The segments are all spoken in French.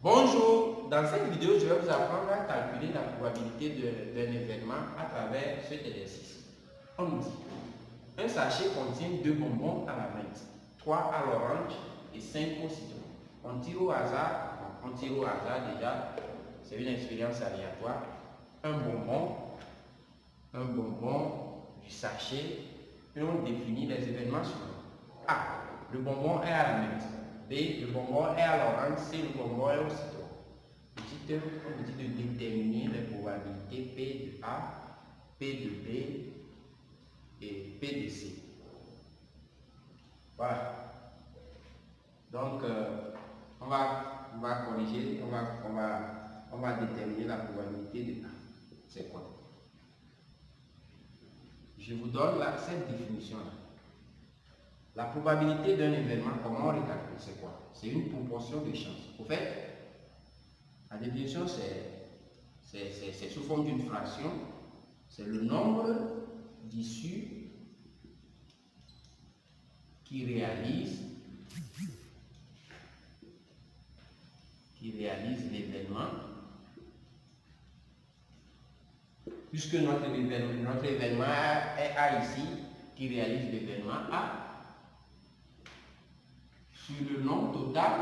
Bonjour, dans cette vidéo, je vais vous apprendre à calculer la probabilité d'un événement à travers cet exercice. On nous dit, un sachet contient 2 bonbons à la menthe, 3 à l'orange et 5 au citron. On tire au hasard, déjà, c'est une expérience aléatoire, un bonbon du sachet, et on définit les événements suivants. A, le bonbon est à la menthe. B, le bonbon est à l'orange. C, le bonbon est au citron. On me dit de déterminer les probabilités P de A, P de B et P de C. Voilà. Donc, on va corriger, on va déterminer la probabilité de A. C'est quoi? Je vous donne cette définition-là. La probabilité d'un événement, comment on recalcule? C'est quoi? C'est une proportion de chance. Au fait, la définition, c'est sous forme d'une fraction. C'est le nombre d'issues qui réalisent l'événement. Puisque notre événement est A ici, qui réalise l'événement A, sur le nombre total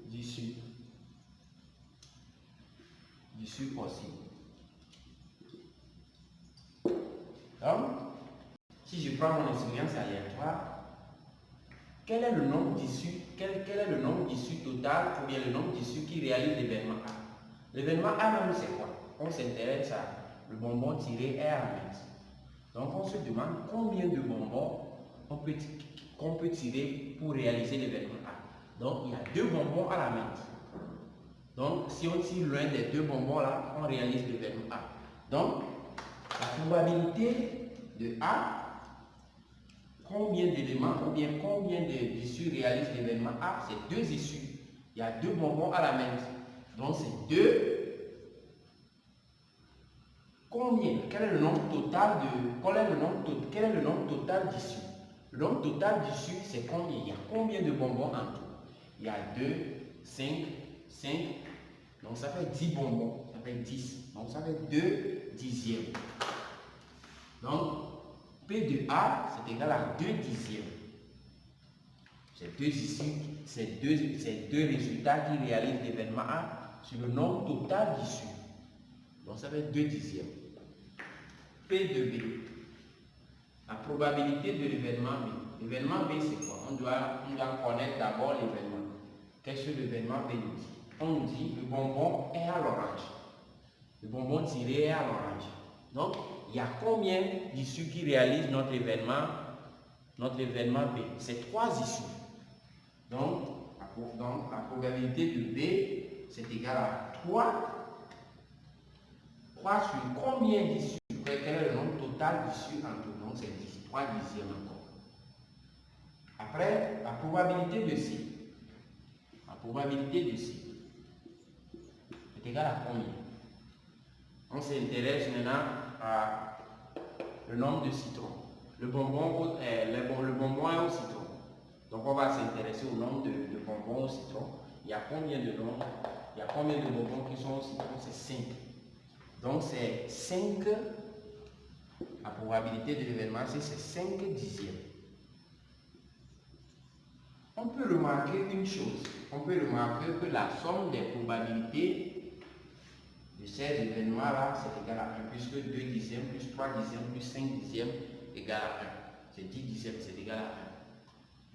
d'issues possibles. Donc, si je prends mon expérience aléatoire, quel est le nombre d'issues total ou bien le nombre d'issues qui réalise l'événement A? L'événement A même, c'est quoi? On s'intéresse à le bonbon tiré est à la menthe. Donc on se demande combien de bonbons qu'on peut tirer pour réaliser l'événement A. Donc il y a 2 bonbons à la menthe. Donc si on tire l'un des 2 bonbons là, on réalise l'événement A. Donc la probabilité de A, combien d'éléments ou bien combien d'issues réalisent l'événement A, c'est 2 issues. Il y a 2 bonbons à la menthe. Donc c'est 2. Combien? Quel est le nombre total d'issues? Le nombre total d'issues, c'est combien? Il y a combien de bonbons en tout? Il y a 2, 5, 5. Donc ça fait 10 bonbons. Ça fait 10. Donc ça fait 2 dixièmes. Donc P de A, c'est égal à 2 dixièmes. C'est 2 issues, c'est deux résultats qui réalisent l'événement A sur le nombre total d'issues. Donc ça fait 2 dixièmes. P de B, la probabilité de l'événement B. L'événement B, c'est quoi? On doit connaître d'abord l'événement. Qu'est-ce que l'événement B nous dit? On nous dit le bonbon est à l'orange. Le bonbon tiré est à l'orange. Donc, il y a combien d'issues qui réalisent notre événement B? C'est 3 issues. Donc, la probabilité de B, c'est égal à 3. 3 sur combien d'issues? Quel est le nombre total d'issues en tout? Donc, c'est 3 dixièmes encore. Après, la probabilité de C. La probabilité de C est égale à combien? On s'intéresse maintenant à le nombre de citrons. Le bonbon est au citron. Donc, on va s'intéresser au nombre de bonbons au citron. Il y a combien de bonbons qui sont au citron? C'est 5. Donc, c'est 5. La probabilité de l'événement, c'est 5 dixièmes. On peut remarquer une chose. On peut remarquer que la somme des probabilités de ces événements-là, c'est égal à 1, puisque 2 dixièmes plus 3 dixièmes plus 5 dixièmes égale à 1. C'est 10 dixièmes, c'est égal à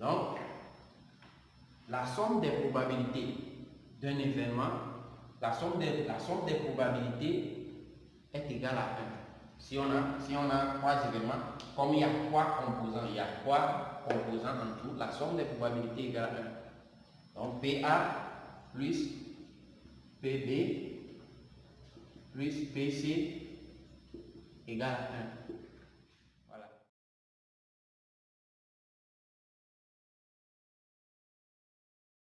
1. Donc, la somme des probabilités d'un événement, la somme des probabilités est égale à 1. Si on a 3 événements, comme il y a 3 composants, en tout, la somme des probabilités est égale à 1. Donc PA plus PB plus PC égale à 1.